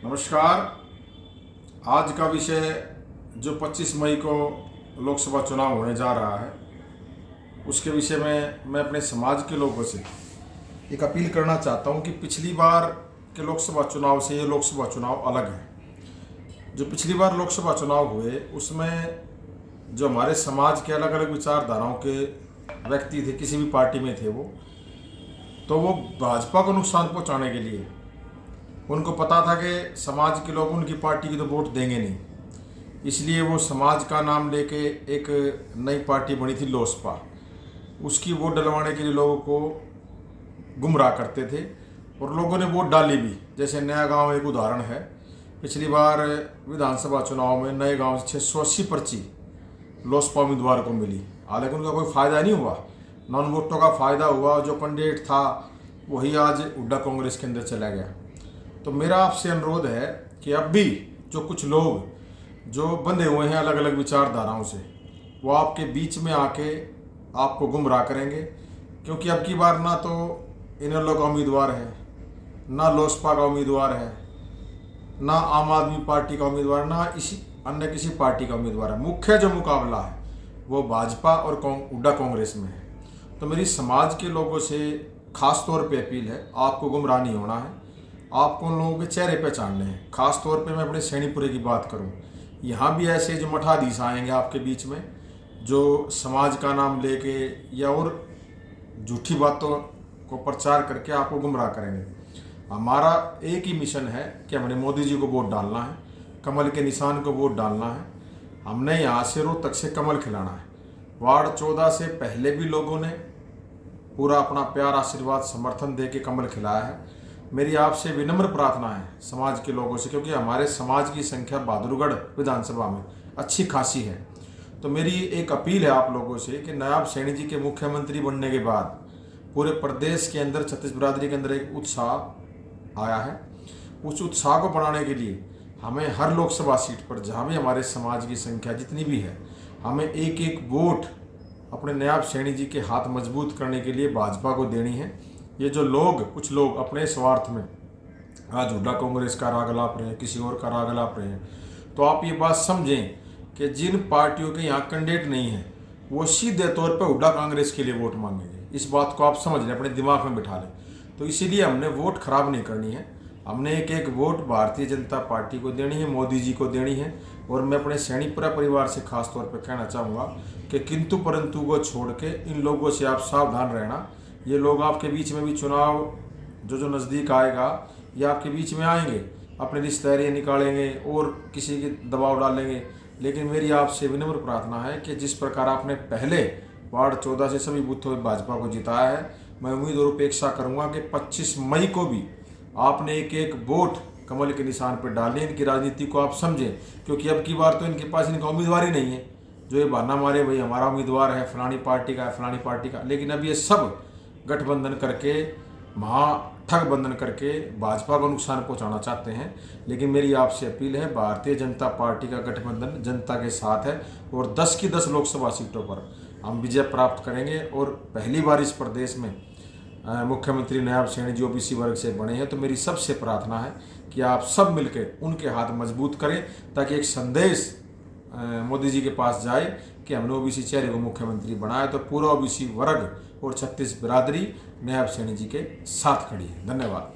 नमस्कार। आज का विषय जो 25 मई को लोकसभा चुनाव होने जा रहा है उसके विषय में मैं अपने समाज के लोगों से एक अपील करना चाहता हूं कि पिछली बार के लोकसभा चुनाव से ये लोकसभा चुनाव अलग है। जो पिछली बार लोकसभा चुनाव हुए उसमें जो हमारे समाज के अलग अलग विचारधाराओं के व्यक्ति थे, किसी भी पार्टी में थे, वो भाजपा को नुकसान पहुंचाने के लिए उनको पता था कि समाज के लोग उनकी पार्टी की तो वोट देंगे नहीं, इसलिए वो समाज का नाम लेके एक नई पार्टी बनी थी लोसपा, उसकी वोट डलवाने के लिए लोगों को गुमराह करते थे और लोगों ने वोट डाली भी। जैसे नया गांव एक उदाहरण है। पिछली बार विधानसभा चुनाव में नए गांव से 680 पर्ची लोसपा उम्मीदवार को मिली, हालांकि उनका कोई फ़ायदा नहीं हुआ, नॉन वोटों का फ़ायदा हुआ। जो कैंडिडेट था वही आज हुड्डा कांग्रेस के अंदर चला गया। तो मेरा आपसे अनुरोध है कि अब भी जो कुछ लोग जो बंधे हुए हैं अलग अलग विचारधाराओं से, वो आपके बीच में आके आपको गुमराह करेंगे, क्योंकि अब की बार ना तो इनेलो का उम्मीदवार है, ना लोसपा का उम्मीदवार है, ना आम आदमी पार्टी का उम्मीदवार, ना इसी अन्य किसी पार्टी का उम्मीदवार है। मुख्य जो मुकाबला है वो भाजपा और हुड्डा कांग्रेस में है। तो मेरी समाज के लोगों से खास तौर पे अपील है, आपको गुमराह नहीं होना है, आपको उन लोगों के चेहरे पहचानने हैं। खास तौर पे मैं अपने सैनीपुरे की बात करूं, यहाँ भी ऐसे जो मठाधीश आएंगे आपके बीच में, जो समाज का नाम लेके या और झूठी बातों को प्रचार करके आपको गुमराह करेंगे। हमारा एक ही मिशन है कि हमने मोदी जी को वोट डालना है, कमल के निशान को वोट डालना है। हमने यहाँ से रोहतक से कमल खिलाना है। वार्ड 14 से पहले भी लोगों ने पूरा अपना प्यार, आशीर्वाद, समर्थन दे के कमल खिलाया है। मेरी आपसे विनम्र प्रार्थना है समाज के लोगों से, क्योंकि हमारे समाज की संख्या बहादुरगढ़ विधानसभा में अच्छी खासी है। तो मेरी एक अपील है आप लोगों से कि नायब सैनी जी के मुख्यमंत्री बनने के बाद पूरे प्रदेश के अंदर, छत्तीस बिरादरी के अंदर एक उत्साह आया है। उस उत्साह को बढ़ाने के लिए हमें हर लोकसभा सीट पर, जहाँ भी हमारे समाज की संख्या जितनी भी है, हमें एक एक वोट अपने नायब सैनी जी के हाथ मजबूत करने के लिए भाजपा को देनी है। ये जो लोग, कुछ लोग अपने स्वार्थ में आज हुड्डा कांग्रेस का राग अलाप रहे हैं, किसी और का राग अलाप रहे हैं, तो आप ये बात समझें कि जिन पार्टियों के यहाँ कैंडिडेट नहीं है वो सीधे तौर पर हुड्डा कांग्रेस के लिए वोट मांगेंगे। इस बात को आप समझ लें, अपने दिमाग में बिठा लें। तो इसीलिए हमने वोट खराब नहीं करनी है, हमने एक एक वोट भारतीय जनता पार्टी को देनी है, मोदी जी को देनी है। और मैं अपने सैनीपुरा परिवार से खास तौर पर कहना चाहूँगा कि किंतु परंतु को छोड़ के इन लोगों से आप सावधान रहना। ये लोग आपके बीच में भी चुनाव जो नज़दीक आएगा, ये आपके बीच में आएंगे, अपने रिश्तेदारी निकालेंगे और किसी के दबाव डालेंगे। लेकिन मेरी आपसे विनम्र प्रार्थना है कि जिस प्रकार आपने पहले वार्ड 14 से सभी बूथों में भाजपा को जिताया है, मैं उम्मीद और अपेक्षा करूँगा कि 25 मई को भी आपने एक एक वोट कमल के निशान पर डालनी। इनकी राजनीति को आप समझें, क्योंकि अब की बार तो इनके पास इनका उम्मीदवार ही नहीं है। जो ये बहाना मारे भाई हमारा उम्मीदवार है, फलानी पार्टी का है, फलानी पार्टी का, लेकिन अब ये सब गठबंधन करके, महाठगबंधन करके भाजपा को नुकसान पहुंचाना चाहते हैं। लेकिन मेरी आपसे अपील है, भारतीय जनता पार्टी का गठबंधन जनता के साथ है और 10 की 10 लोकसभा सीटों पर हम विजय प्राप्त करेंगे। और पहली बार इस प्रदेश में मुख्यमंत्री नायब सैनी जी ओबीसी वर्ग से बने हैं। तो मेरी सबसे प्रार्थना है कि आप सब मिलकर उनके हाथ मजबूत करें, ताकि एक संदेश मोदी जी के पास जाए कि हमने ओबीसी चेहरे को मुख्यमंत्री बनाया। तो पूरा ओबीसी वर्ग और छत्तीस बिरादरी नायब सैनी जी के साथ खड़ी है। धन्यवाद।